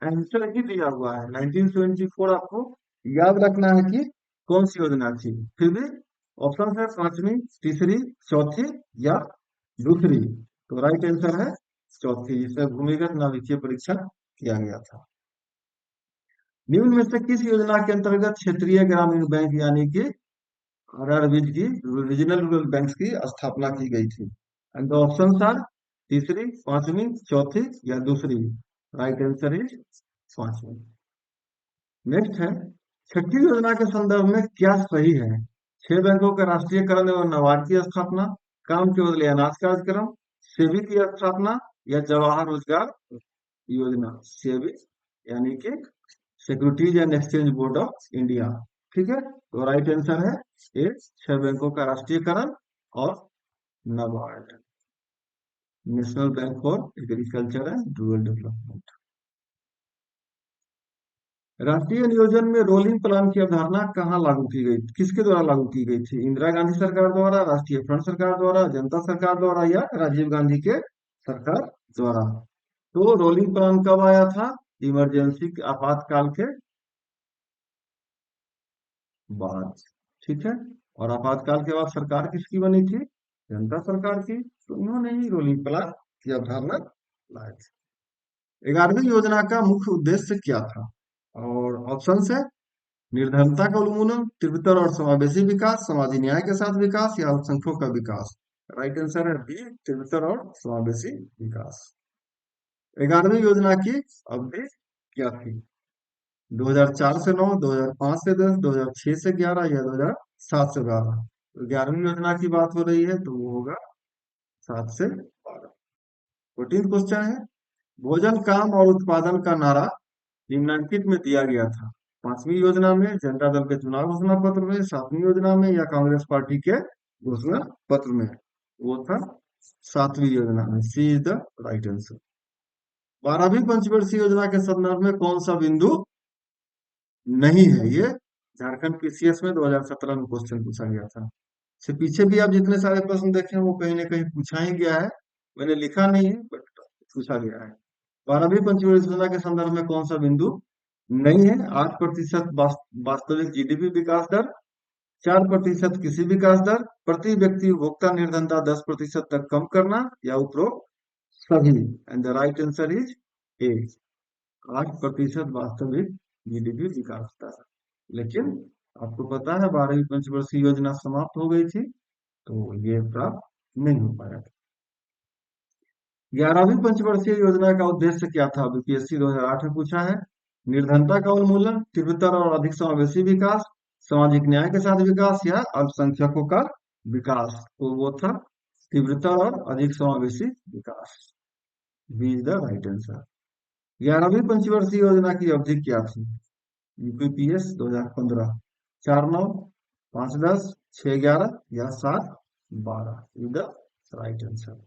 आंसर ही दिया हुआ है 1974, आपको याद रखना है कि कौन सी योजना थी। फिर भी ऑप्शन है पांचवी, तीसरी, चौथी या दूसरी। तो राइट आंसर है चौथी, जिसमें भूमिगत नाभिकीय परीक्षण किया गया था। निम्न में से किस योजना के अंतर्गत क्षेत्रीय ग्रामीण बैंक यानी कि आरआरबी की, रीजनल रूरल बैंक की स्थापना की गई थी? एंड द ऑप्शंस आर तीसरी, पांचवी, चौथी या दूसरी? राइट आंसर इज पांचवी। नेक्स्ट है, छठी योजना के संदर्भ में क्या सही है? छह बैंकों का राष्ट्रीयकरण एवं नाबार्ड की स्थापना, काम के बदले अनाज कार्यक्रम, सेबी की स्थापना या जवाहर रोजगार योजना? सेबी यानी कि securities and exchange board of India. ठीक है, तो राइट आंसर है ए, छह बैंकों का राष्ट्रीयकरण और NABARD, national bank for agriculture and rural development. राष्ट्रीय नियोजन में रोलिंग प्लान की अवधारणा कहाँ लागू की गई, किसके द्वारा लागू की गई थी? इंदिरा गांधी सरकार द्वारा, राष्ट्रीय फ्रंट सरकार द्वारा, जनता सरकार द्वारा या राजीव गांधी के सरकार द्वारा? तो रोलिंग प्लान कब आया था? इमरजेंसी, आपातकाल के बाद। ठीक है, और आपातकाल के बाद सरकार किसकी बनी थी? जनता सरकार की। तो इन्होंने ही रोलिंग प्लान की अवधारणा लाई थी। 11वीं योजना का मुख्य उद्देश्य क्या था? और ऑप्शन है निर्धनता का उन्मूलन, तीव्रतर और समावेशी विकास, सामाजिक न्याय के साथ विकास या अल्पसंख्यकों का विकास? राइट आंसर है बी, तीव्रतर और समावेशी विकास। 11वीं योजना की अवधि क्या थी? 2004 से 9, 2005 से 10, 2006 से 11 या 2007 से 12? तो 11वीं योजना की बात हो रही है तो वो होगा 7 से 12। 14 क्वेश्चन है, भोजन काम और उत्पादन का नारा निम्नलिखित में दिया गया था? पांचवी योजना में, जनता दल के चुनाव घोषणा पत्र में, सातवीं योजना में या कांग्रेस पार्टी के घोषणा पत्र में? वो था सातवीं योजना में, सी इज द राइट आंसर। 12वीं पंचवर्षीय योजना के संदर्भ में कौन सा बिंदु नहीं है? ये झारखंड पीसीएस में 2017 में क्वेश्चन पूछा गया था। इससे पीछे भी आप जितने सारे प्रश्न देखे हैं वो कहीं ना कहीं पूछा ही गया है, मैंने लिखा नहीं है बट पूछा गया है। 12वीं पंचवर्षीय योजना के संदर्भ में कौन सा बिंदु नहीं है? 8% वास्तविक जीडीपी विकास दर, 4% किसी विकास दर, प्रति व्यक्ति उपभोक्ता निर्धनता 10% तक कम करना या उपरोक्त सभी? And the right answer is a, 8% वास्तविक जीडीपी विकास दर। लेकिन आपको पता है 12वीं पंचवर्षीय योजना समाप्त हो गई थी तो ये प्राप्त नहीं हो पाया था। 11वीं पंचवर्षीय योजना का उद्देश्य क्या था? बीपीएससी 2008 में पूछा है। निर्धनता का उन्मूलन, तीव्रतर और अधिक समावेशी विकास, सामाजिक न्याय के साथ विकास या अल्पसंख्यकों का विकास? तो वो था तीव्रतर और अधिक समावेशी विकास, B is the right answer. 11वीं पंचवर्षीय योजना की अवधि क्या थी? यूपीपीएस 2015, 4/9, 5/10, 6/11 या 7/12? Is the right answer.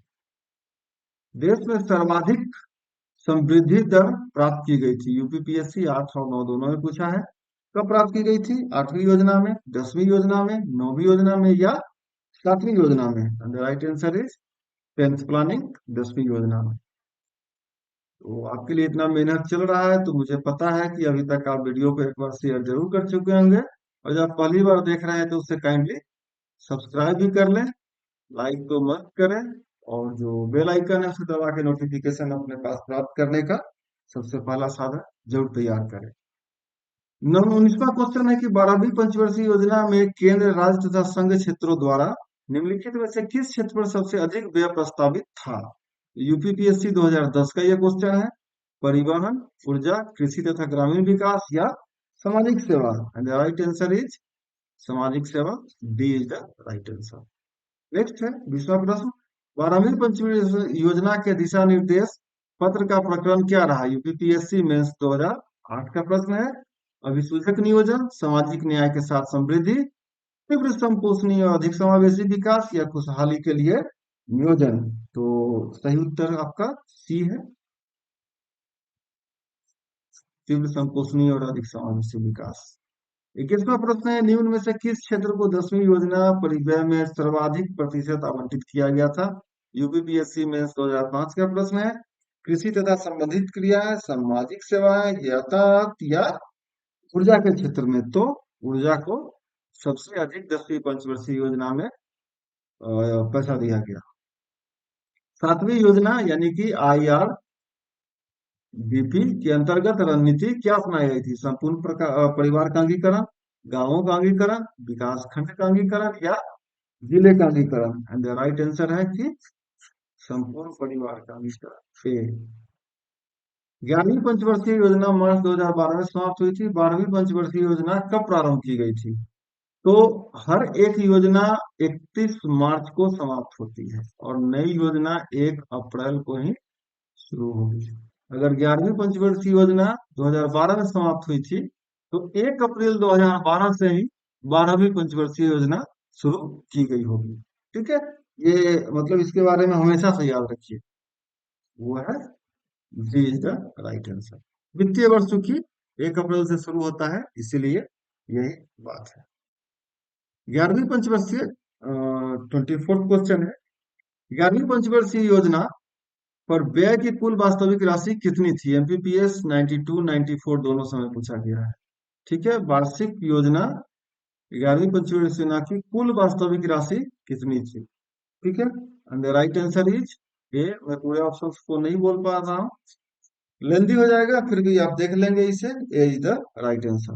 देश में सर्वाधिक समृद्धि दर प्राप्त की गई थी? यूपीपीएससी 8 और 9 दोनों में पूछा है। कब प्राप्त की गई थी? 8वीं योजना में, 10वीं योजना में, 9वीं योजना में या 7वीं योजना में? The right answer is 10th planning, 10वीं योजना में। तो आपके लिए इतना मेहनत चल रहा है तो मुझे पता है कि अभी तक आप वीडियो को एक बार शेयर जरूर कर चुके होंगे, और जब पहली बार देख रहे हैं तो उससे काइंडली सब्सक्राइब भी कर लें, लाइक तो मत करें, और जो बेल आइकन है उसे दबा के नोटिफिकेशन अपने पास प्राप्त करने का सबसे पहला साधन जरूर तैयार करें। 19वां क्वेश्चन है कि 12वीं पंचवर्षीय योजना में केंद्र, राज्य तथा संघ क्षेत्रों द्वारा निम्नलिखित में से किस क्षेत्र पर सबसे अधिक व्यय प्रस्तावित था? यूपीपीएससी 2010 का यह क्वेश्चन है। परिवहन, ऊर्जा, कृषि तथा ग्रामीण विकास या सामाजिक सेवा? And the right answer is सामाजिक सेवा, D is the right answer. Next है 20वां प्रश्न, 12वीं पंचवर्षीय योजना के दिशा निर्देश पत्र का प्रकरण क्या रहा? यूपीपीएससी मेंस 2008 का प्रश्न है। अभिसूचक नियोजन, सामाजिक न्याय के साथ समृद्धि, तीव्र संपोषणीय और अधिक समावेशी विकास या खुशहाली के लिए नियोजन? तो सही उत्तर आपका सी है, तीव्र संपोषणीय और अधिक समावेशी विकास। 21वां प्रश्न है, निम्न में से किस क्षेत्र को 10वीं योजना परिव्यय में सर्वाधिक प्रतिशत आवंटित किया गया था? यूपीपीएससी मेंस 2005 का प्रश्न है। कृषि तथा संबंधित क्रियाएं, सामाजिक सेवाएं, यातायात या ऊर्जा के क्षेत्र में? तो ऊर्जा को सबसे अधिक 10वीं पंचवर्षीय योजना में पैसा दिया गया। 7वीं योजना यानी कि IRBP के अंतर्गत रणनीति क्या अपनाई गई थी? संपूर्ण परिवार का अंगीकरण, गांवों का अंगीकरण, विकास खंड का अंगीकरण या जिले का अंगीकरण? एंड द राइट आंसर है कि संपूर्ण परिवार का अंगीकरण। ए। 11वीं पंचवर्षीय योजना मार्च 2012 में समाप्त हुई थी। 12वीं पंचवर्षीय योजना कब प्रारंभ की गई थी? तो हर एक योजना 31 मार्च को समाप्त होती है और नई योजना 1 अप्रैल को ही शुरू होगी। अगर 11वीं पंचवर्षीय योजना 2012 में समाप्त हुई थी तो 1 अप्रैल 2012 से ही 12वीं पंचवर्षीय योजना शुरू की गई होगी। ठीक है, ये मतलब इसके बारे में हमेशा से याद रखिए। वो है जी इज द राइट आंसर। वित्तीय वर्ष चूंकि 1 अप्रैल से शुरू होता है, इसीलिए यही बात है। 11वीं पंचवर्षीय 24th क्वेश्चन है, 11वीं पंचवर्षीय योजना पर व्यय की कुल वास्तविक राशि कितनी थी? एमपीपीएस 92 94 दोनों समय पूछा गया है। ठीक है, वार्षिक योजना 11वीं पंचवर्षीय योजना की कुल वास्तविक राशि कितनी थी? ठीक है, and the right answer is a. मैं पूरे ऑप्शन को नहीं बोल पा रहा हूँ, लेंदी हो जाएगा, फिर भी आप देख लेंगे इसे। ए इज द राइट आंसर।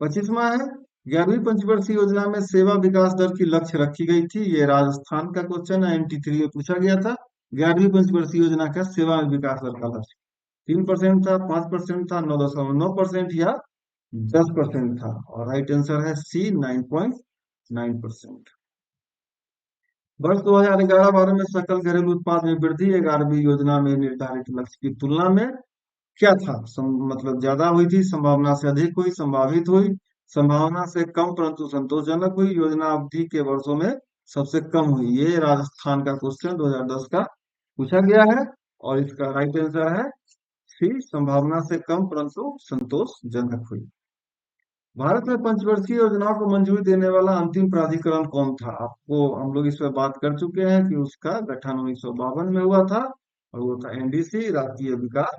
25वां है, 11वीं पंचवर्षीय योजना में सेवा विकास दर की लक्ष्य रखी गई थी। ये राजस्थान का क्वेश्चन है, NT3 में पूछा गया था। 11वीं पंचवर्षीय योजना का सेवा विकास दर का लक्ष्य 3% था, 5% था, 9.9% या 10% था? और राइट आंसर है सी, 9.9%। वर्ष 2011-12 में सकल घरेलू उत्पाद में वृद्धि 11वीं योजना में निर्धारित लक्ष्य की तुलना में क्या था? मतलब ज्यादा हुई थी, संभावना से अधिक हुई, संभावित हुई, संभावना से कम परंतु संतोषजनक हुई, योजना अवधि के वर्षों में सबसे कम हुई? ये राजस्थान का क्वेश्चन 2010 का पूछा गया है और इसका राइट आंसर है सी, संभावना से कम परंतु संतोषजनक हुई। भारत में पंचवर्षीय योजनाओं को मंजूरी देने वाला अंतिम प्राधिकरण कौन था? आपको हम लोग इस पर बात कर चुके हैं कि उसका गठन 1952 में हुआ था और वो था NDC, राष्ट्रीय विकास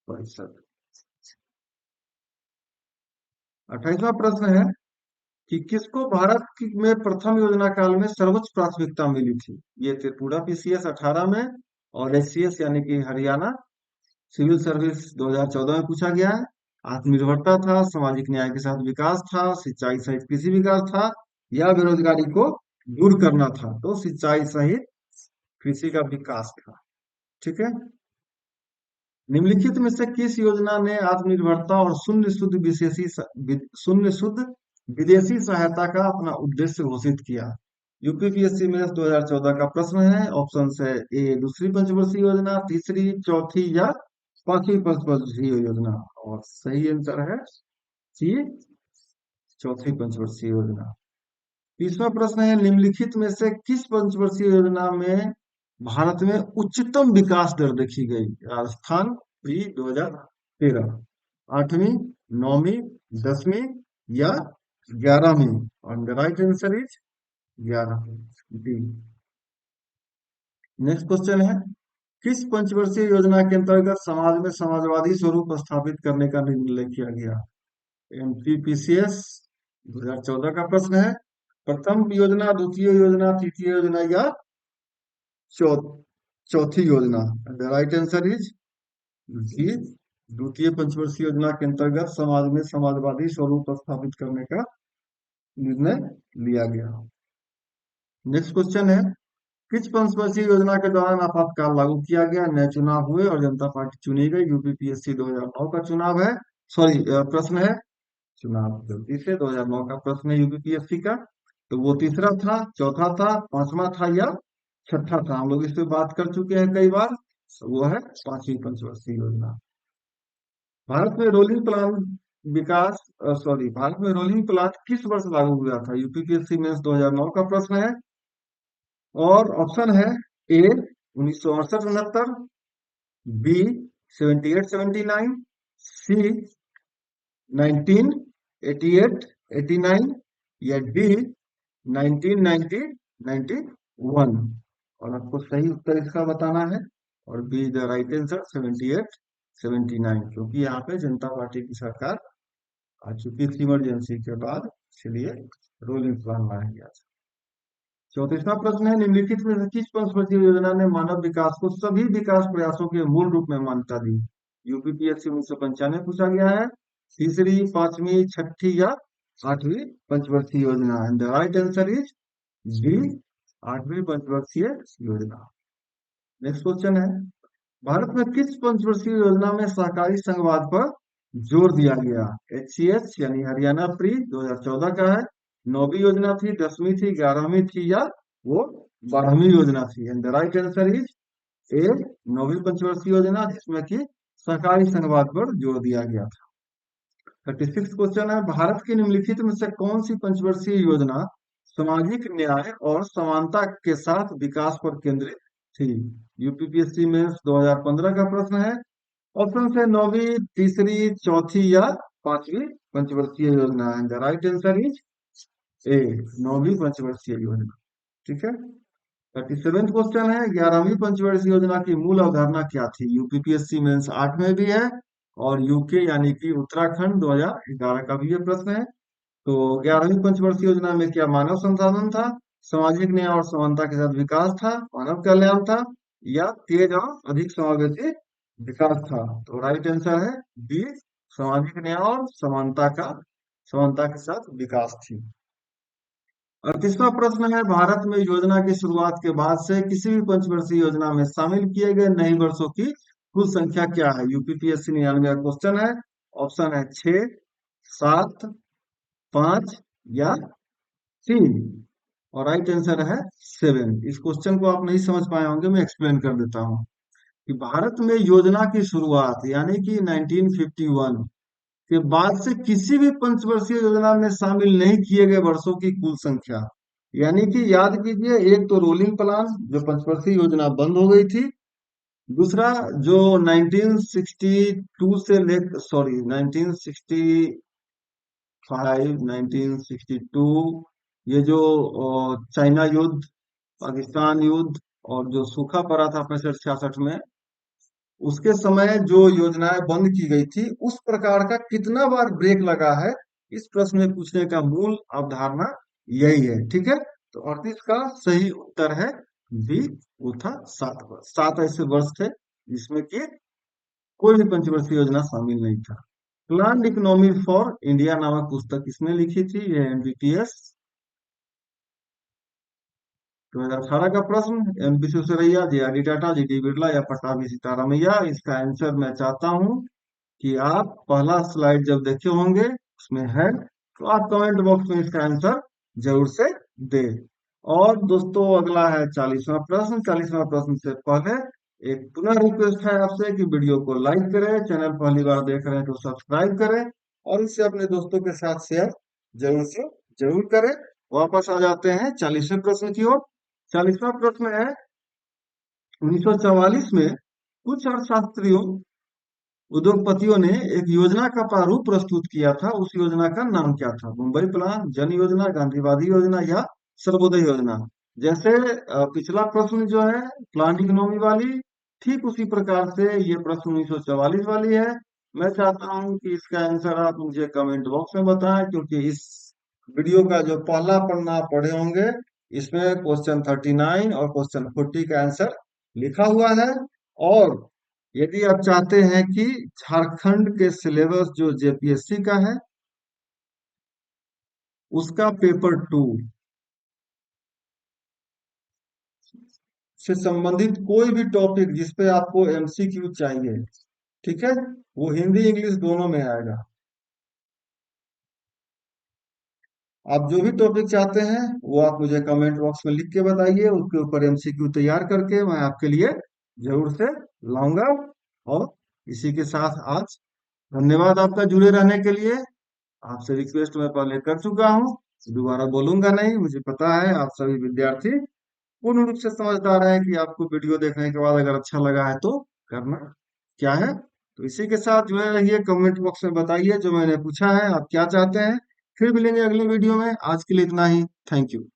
परिषद। 28वां प्रश्न है कि किसको भारत में प्रथम योजना काल में सर्वोच्च प्राथमिकता मिली थी? ये त्रिपुरा PCS 18 में और HCS यानी कि हरियाणा सिविल सर्विस 2014 में पूछा गया है। आत्मनिर्भरता था, सामाजिक न्याय के साथ विकास था, सिंचाई सहित कृषि विकास था या बेरोजगारी को दूर करना था? तो सिंचाई सहित कृषि का विकास था। ठीक है, निम्नलिखित में से किस योजना ने आत्मनिर्भरता और शून्य शुद्ध विदेशी सहायता का अपना उद्देश्य घोषित किया? यूपीपीएससी में 2014 का प्रश्न है। ऑप्शन है ए दूसरी पंचवर्षीय योजना, तीसरी, चौथी या 5वीं पंचवर्षीय योजना? और सही आंसर है सी, चौथी पंचवर्षीय योजना। 30वां प्रश्न है, निम्नलिखित में से किस पंचवर्षीय योजना में भारत में उच्चतम विकास दर देखी गई? राजस्थान प्री 2013, 8वीं, 9वीं, 10वीं या 11वीं? और द राइट आंसर इज 11वीं, डी। नेक्स्ट क्वेश्चन है, किस पंचवर्षीय योजना के अंतर्गत समाज में समाजवादी स्वरूप स्थापित करने का निर्णय किया गया? MPPCS 2014 का प्रश्न है। प्रथम योजना, द्वितीय योजना, तृतीय योजना या चौथी योजना? The right answer is D, द्वितीय पंचवर्षीय योजना के अंतर्गत समाज में समाजवादी स्वरूप स्थापित करने का निर्णय लिया गया। नेक्स्ट क्वेश्चन है, किस पंचवर्षीय योजना के दौरान आपातकाल लागू किया गया? नए चुनाव हुए और जनता पार्टी चुनी गई। यूपीपीएससी 2009 का चुनाव है, सॉरी प्रश्न है, चुनाव गलती से 2009 का प्रश्न है यूपीपीएससी का। तो वो तीसरा था, चौथा था, 5वां था या 6ठा था? हम लोग इस पे बात कर चुके हैं कई बार। वो है 5वीं पंचवर्षीय योजना। भारत में रोलिंग प्लान विकास सॉरी भारत में रोलिंग प्लान किस वर्ष लागू हुआ था? यूपीपीएससी में 2009 का प्रश्न है और ऑप्शन है ए 1968-69, बी 78-79, सी 1988, 89, या डी 1990, 91। और आपको सही उत्तर इसका बताना है। और बी द राइट आंसर 78, 79, क्योंकि यहाँ पे जनता पार्टी की सरकार आ चुकी थी इमरजेंसी के बाद, इसलिए रूलिंग प्लान लाया गया था। 34वां प्रश्न है, निम्नलिखित में से किस पंचवर्षीय योजना ने मानव विकास को सभी विकास प्रयासों के मूल रूप में मान्यता दी? यूपीपीएससी 1995 पूछा गया है। तीसरी, पांचवी, छठी या आठवीं पंचवर्षीय योजना? And the right answer is D, आठवीं पंचवर्षीय योजना। नेक्स्ट क्वेश्चन है, भारत में किस पंचवर्षीय योजना में सहकारी संघवाद पर जोर दिया गया? HCH यानी हरियाणा प्री 2014 का है। नौवीं योजना थी, 10वीं थी, 11वीं थी, या वो 12वीं योजना थी? And the right answer is a, नौवीं पंचवर्षीय योजना, जिसमें कि सहकारी संघवाद पर जोर दिया गया था। 36 क्वेश्चन है, भारत की निम्नलिखित में से कौन सी पंचवर्षीय योजना सामाजिक न्याय और समानता के साथ विकास पर केंद्रित थी? यूपीपीएससी में 2015 का प्रश्न है। ऑप्शन है नौवीं, तीसरी, चौथी या पांचवी पंचवर्षीय योजना? And the right answer is a, नौवीं पंचवर्षीय योजना। ठीक है। 37 क्वेश्चन है, 11वीं पंचवर्षीय योजना की मूल अवधारणा क्या थी? यूपीपीएससी मेंस 8 में भी है, और यूके यानी कि उत्तराखंड 2011 का भी ये प्रश्न है। तो 11वीं पंचवर्षीय योजना में क्या मानव संसाधन था, सामाजिक न्याय और समानता के साथ विकास था, मानव कल्याण था, या तेज और अधिक समावेशी विकास था? तो राइट आंसर है बी, सामाजिक न्याय और समानता के साथ विकास थी। 38वां प्रश्न है, भारत में योजना की शुरुआत के बाद से किसी भी पंचवर्षीय योजना में शामिल किए गए नए वर्षों की कुल संख्या क्या है? यूपीपीएससी 99 का क्वेश्चन है। ऑप्शन है 6, 7, 5 या 3। और राइट आंसर है 7। इस क्वेश्चन को आप नहीं समझ पाए होंगे, मैं एक्सप्लेन कर देता हूँ कि भारत में योजना की शुरुआत यानी कि 1951 के बाद से किसी भी पंचवर्षीय योजना में शामिल नहीं किए गए वर्षों की कुल संख्या, यानी कि याद कीजिए, एक तो रोलिंग प्लान जो पंचवर्षीय योजना बंद हो गई थी, दूसरा जो 1962 से ले सॉरी 1965, 1962, ये जो चाइना युद्ध, पाकिस्तान युद्ध, और जो सूखा पड़ा था 65-66 में, उसके समय जो योजनाएं बंद की गई थी, उस प्रकार का कितना बार ब्रेक लगा है, इस प्रश्न में पूछने का मूल अवधारणा यही है। ठीक है। तो 38 का सही उत्तर है बी, वो था 7 वर्ष। 7 ऐसे वर्ष थे जिसमें कि कोई भी पंचवर्षीय योजना शामिल नहीं था। प्लान इकोनॉमी फॉर इंडिया नामक पुस्तक किसने लिखी थी? ये एमबीपीएस 2018 का प्रश्न। एमपी सुसरैया, जेआरडी टाटा, जीडी बिरला या पट्टाभी सीतारामैया? इसका आंसर मैं चाहता हूं कि आप पहला स्लाइड जब देखे होंगे उसमें है, तो आप कमेंट बॉक्स में इसका आंसर जरूर से दे। और दोस्तों, अगला है 40वां प्रश्न। 40वां प्रश्न से पहले एक पुनः रिक्वेस्ट है आपसे कि वीडियो को लाइक करें, चैनल पहली बार देख रहे हैं तो सब्सक्राइब करें, और इसे अपने दोस्तों के साथ शेयर जरूर से जरूर करें। वापस आ जाते हैं 40वें प्रश्न की ओर। 40वां प्रश्न है, 1944 में कुछ अर्थशास्त्रियों, उद्योगपतियों ने एक योजना का प्रारूप प्रस्तुत किया था। उस योजना का नाम क्या था? मुंबई प्लान, जन योजना, गांधीवादी योजना या सर्वोदय योजना? जैसे पिछला प्रश्न जो है प्लान इकोनॉमी वाली, ठीक उसी प्रकार से ये प्रश्न 1944 वाली है। मैं चाहता हूं कि इसका आंसर आप मुझे कमेंट बॉक्स में बताएं, क्योंकि इस वीडियो का जो पहला पन्ना आप पढ़े होंगे, इसमें क्वेश्चन 39 और क्वेश्चन 40 का आंसर लिखा हुआ है। और यदि आप चाहते हैं कि झारखंड के सिलेबस जो जेपीएससी का है उसका पेपर 2 से संबंधित कोई भी टॉपिक जिसपे आपको एमसीक्यू चाहिए, ठीक है, वो हिंदी इंग्लिश दोनों में आएगा। आप जो भी टॉपिक चाहते हैं वो आप मुझे कमेंट बॉक्स में लिख के बताइए, उसके ऊपर एमसीक्यू तैयार करके मैं आपके लिए जरूर से लाऊंगा। और इसी के साथ आज धन्यवाद आपका जुड़े रहने के लिए। आपसे रिक्वेस्ट मैं पहले कर चुका हूँ, दोबारा बोलूंगा नहीं। मुझे पता है आप सभी विद्यार्थी पूर्ण रूप से समझदार है कि आपको वीडियो देखने के बाद अगर अच्छा लगा है तो करना क्या है, तो इसी के साथ जो है ये कमेंट बॉक्स में बताइए जो मैंने पूछा है, आप क्या चाहते हैं। फिर मिलेंगे अगले वीडियो में, आज के लिए इतना ही। Thank you.